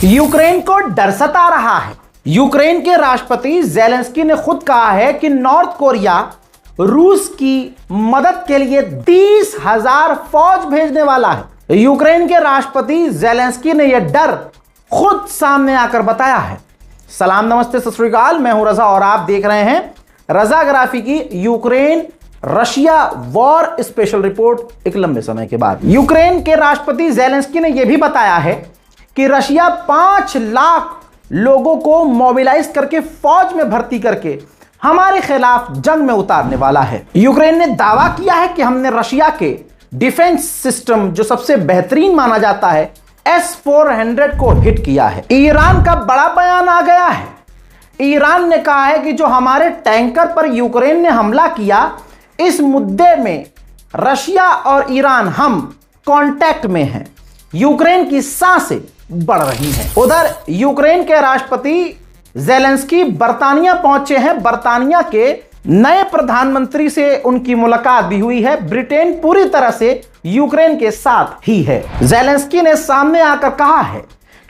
Ukraine को डर सता रहा है। यूक्रेन के राष्ट्रपति ज़ेलेंस्की ने खुद कहा है कि नॉर्थ कोरिया रूस की मदद के लिए 30,000 फौज भेजने वाला है। यूक्रेन के राष्ट्रपति ज़ेलेंस्की ने यह डर खुद सामने आकर बताया है। सलाम, नमस्ते, सत श्री अकाल। मैं हूं रजा और आप देख रहे हैं रजाग्राफी की Ukraine Russia war special report एक लंबे समय के बाद। यूक्रेन के राष्ट्रपति ज़ेलेंस्की ने यह भी बताया है कि रशिया 5 लाख लोगों को मोबिलाइज करके फौज में भर्ती करके हमारे खिलाफ जंग में उतारने वाला है। यूक्रेन ने दावा किया है कि हमने रशिया के डिफेंस सिस्टम जो सबसे बेहतरीन माना जाता है S-400 को हिट किया है। ईरान का बड़ा बयान आ गया है। ईरान ने कहा है कि जो हमारे टैंकर पर यूक्रेन ने हमला किया, इस मुद्दे में रशिया और ईरान हम कांटेक्ट में हैं। यूक्रेन की सांसें बढ़ रही हैं। उधर यूक्रेन के राष्ट्रपति ज़ेलेंस्की बर्तानिया पहुंचे हैं। बर्तानिया के नए प्रधानमंत्री से उनकी मुलाकात भी हुई है। ब्रिटेन पूरी तरह से यूक्रेन के साथ ही है। ज़ेलेंस्की ने सामने आकर कहा है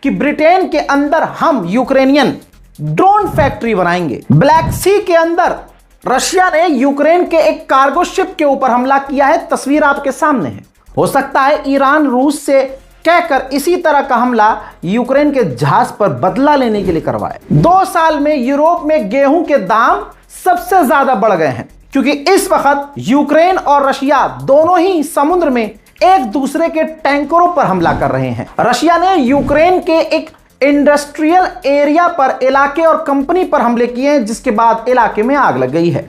कि ब्रिटेन के अंदर हम यूक्रेनियन ड्रोन फैक्ट्री बनाएंगे। ब्लैक सी के अंदर रशिया ने यूक्रेन के एक कार्गो शिप के ऊपर हमला किया है। तस्वीर आपके सामने है। हो सकता है ईरान रूस से कहकर इसी तरह का हमला यूक्रेन के जहाज पर बदला लेने के लिए करवाए। 2 साल में यूरोप में गेहूं के दाम सबसे ज्यादा बढ़ गए हैं, क्योंकि इस वक्त यूक्रेन और रशिया दोनों ही समुद्र में एक दूसरे के टैंकरों पर हमला कर रहे हैं। रशिया ने यूक्रेन के एक इंडस्ट्रियल एरिया पर, इलाके और कंपनी पर हमले किए हैं, जिसके बाद इलाके में आग लग गई है।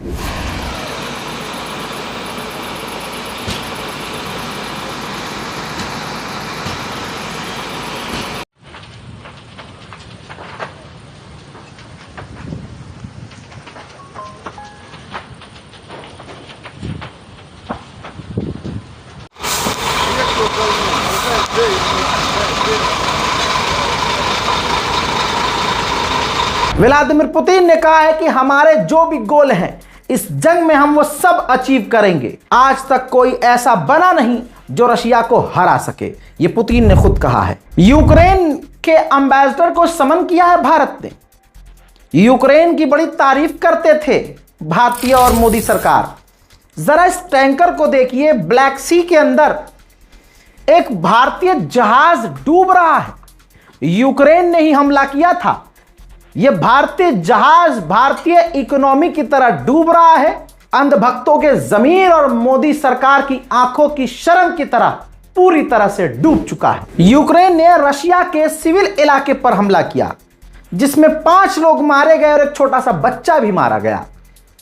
व्लादिमीर पुतिन ने कहा है कि हमारे जो भी गोल हैं इस जंग में हम वो सब अचीव करेंगे। आज तक कोई ऐसा बना नहीं जो रशिया को हरा सके, ये पुतिन ने खुद कहा है। यूक्रेन के एम्बेसडर को समन किया है भारत ने। यूक्रेन की बड़ी तारीफ करते थे भारतीय और मोदी सरकार। जरा इस टैंकर को देखिए। ब्लैक सी के अंदर एक भारतीय जहाज डूब रहा है। यूक्रेन ने ही हमला किया था। यह भारतीय जहाज भारतीय इकोनॉमी की तरह डूब रहा है। अंधभक्तों के ज़मीर और मोदी सरकार की आंखों की शर्म की तरह पूरी तरह से डूब चुका है। यूक्रेन ने रशिया के सिविल इलाके पर हमला किया, जिसमें 5 लोग मारे गए और एक छोटा सा बच्चा भी मारा गया।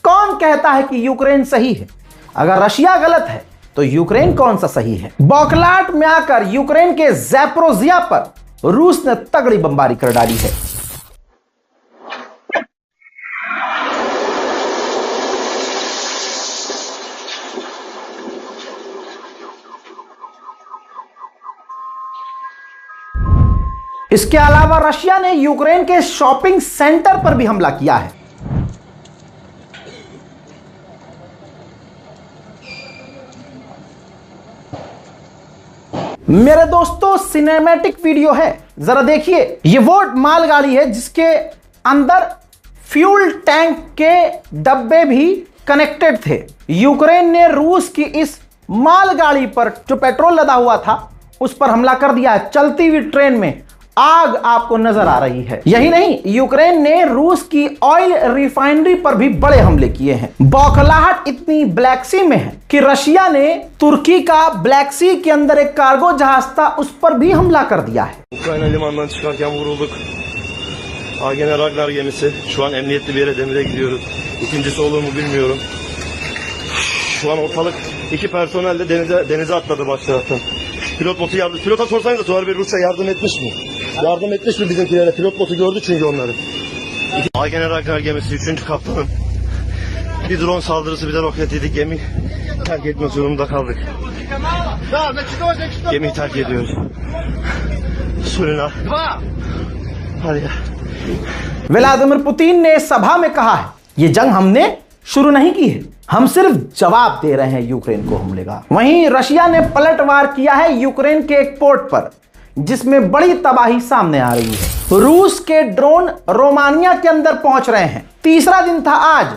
कौन कहता है कि यूक्रेन सही है? अगर रशिया गलत है तो यूक्रेन कौन सा सही है? बौखलाहट में आकर यूक्रेन के ज़ैपोरिज़िया पर रूस ने तगड़ी बमबारी कर डाली है। इसके अलावा रशिया ने यूक्रेन के शॉपिंग सेंटर पर भी हमला किया है। मेरे दोस्तों, सिनेमैटिक वीडियो है, जरा देखिए। ये वो मालगाड़ी है जिसके अंदर फ्यूल टैंक के डब्बे भी कनेक्टेड थे। यूक्रेन ने रूस की इस मालगाड़ी पर जो पेट्रोल लदा हुआ था उस पर हमला कर दिया है। चलती हुई ट्रेन में आग आपको नजर आ रही है। यही नहीं, यूक्रेन ने रूस की ऑयल रिफाइनरी पर भी बड़े हमले किए हैं। बौखलाहट इतनी ब्लैक सी में है कि रशिया ने तुर्की का ब्लैक सी के अंदर एक कार्गो जहाज था, उस पर भी हमला कर दिया है। Ukrayna limanından çıkarken vurulduk. Agene Ragnar gemisi. Şu an emniyetli bir yere demire gidiyoruz. İkincisi olur mu bilmiyorum. Şu an ortalık 2 personel de denize atladı baş taraftan. Pilot botu yardım. Pilota sorsanız da Tuğar Bey Rusya yardım etmiş mi? Yardım etmiş mi bizimkilere? Pilot botu gördü çünkü onları. Agene Ragnar gemisi 3. kaptanın. Bir drone saldırısı bir de roket yedik. Gemi terk etmek zorunda kaldık. Gemiyi terk ediyoruz. Surina. Hadi ya. Vladimir Putin ने सभा में कहा है, ये जंग हमने शुरू नहीं की है, हम सिर्फ जवाब दे रहे हैं यूक्रेन को हमले का। वहीं रशिया ने पलटवार किया है यूक्रेन के एक पोर्ट पर। जिसमें बड़ी तबाही सामने आ रही है। रूस के ड्रोन रोमानिया के अंदर पहुंच रहे हैं। तीसरा दिन था आज।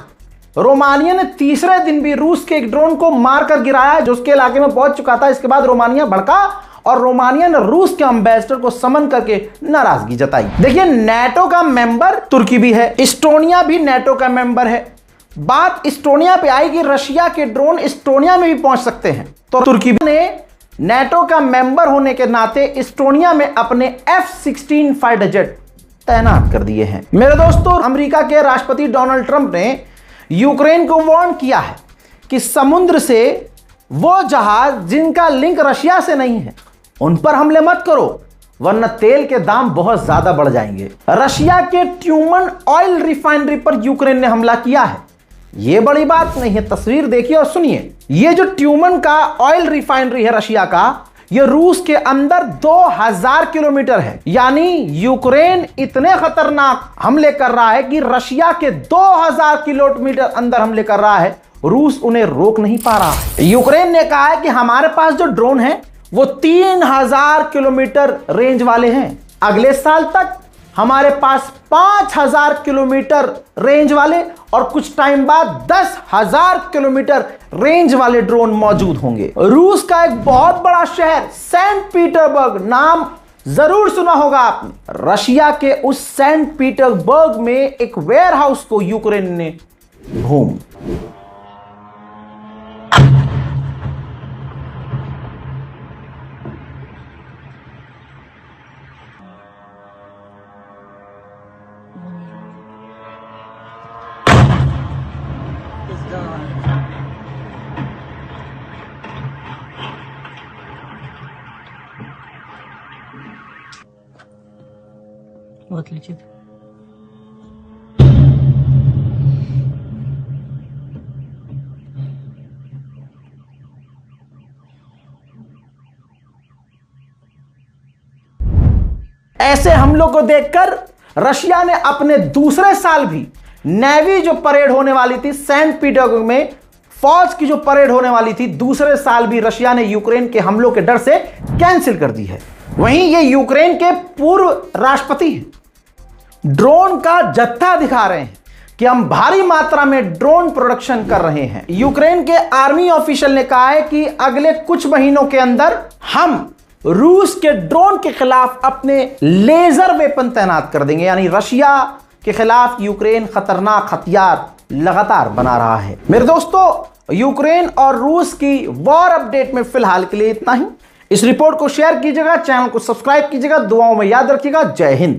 रोमानिया ने तीसरे दिन भी रूस के एक ड्रोन को मारकर गिराया जो उसके इलाके में पहुंच चुका था। इसके बाद रोमानिया भड़का और रोमानिया ने रूस के एम्बेसडर को समन करके नाराजगी जताई। देखिए, नेटो का मेंबर तुर्की भी है, इस्टोनिया भी नेटो का मेंबर है। बात इस्टोनिया पे आई कि रशिया के ड्रोन इस्टोनिया में भी पहुंच सकते हैं, तो तुर्की ने नेटो का मेंबर होने के नाते इस्टोनिया में अपने F-16 फाइटर जेट तैनात कर दिए हैं। मेरे दोस्तों, अमेरिका के राष्ट्रपति डोनाल्ड ट्रंप ने यूक्रेन को वार्न किया है कि समुद्र से वो जहाज जिनका लिंक रशिया से नहीं है उन पर हमले मत करो, वरना तेल के दाम बहुत ज्यादा बढ़ जाएंगे। रशिया के ट्यूमन ऑयल रिफाइनरी पर यूक्रेन ने हमला किया है। यह बड़ी बात नहीं है, तस्वीर देखिए और सुनिए। यह जो ट्यूमन का ऑयल रिफाइनरी है रशिया का, यह रूस के अंदर 2000 किलोमीटर है। यानी यूक्रेन इतने खतरनाक हमले कर रहा है कि रशिया के 2000 किलोमीटर अंदर हमले कर रहा है, रूस उन्हें रोक नहीं पा रहा है। यूक्रेन ने कहा है कि हमारे पास जो ड्रोन है वो 3000 किलोमीटर रेंज वाले हैं। अगले साल तक हमारे पास 5000 किलोमीटर रेंज वाले और कुछ टाइम बाद 10,000 किलोमीटर रेंज वाले ड्रोन मौजूद होंगे। रूस का एक बहुत बड़ा शहर सेंट पीटर्सबर्ग, नाम जरूर सुना होगा आपने। रशिया के उस सेंट पीटर्सबर्ग में एक वेयरहाउस को यूक्रेन ने भूम Вот летит. ऐसे हमलों को देखकर रशिया ने अपने दूसरे साल भी नेवी जो परेड होने वाली थी सेंट पीटर्सबर्ग में, फौज की जो परेड होने वाली थी, दूसरे साल भी रशिया ने यूक्रेन के हमलों के डर से कैंसिल कर दी है। वहीं ये यूक्रेन के पूर्व राष्ट्रपति हैं, ड्रोन का जत्था दिखा रहे हैं कि हम भारी मात्रा में ड्रोन प्रोडक्शन कर रहे हैं। यूक्रेन के आर्मी ऑफिशियल ने कहा है कि अगले कुछ महीनों के अंदर हम रूस के ड्रोन के खिलाफ अपने लेजर वेपन तैनात कर देंगे। यानी रशिया के खिलाफ यूक्रेन खतरनाक हथियार लगातार बना रहा है। मेरे दोस्तों, यूक्रेन और रूस की वॉर अपडेट में फिलहाल के लिए इतना ही। इस रिपोर्ट को शेयर कीजिएगा, चैनल को सब्सक्राइब कीजिएगा, दुआओं में याद रखिएगा। जय हिंद।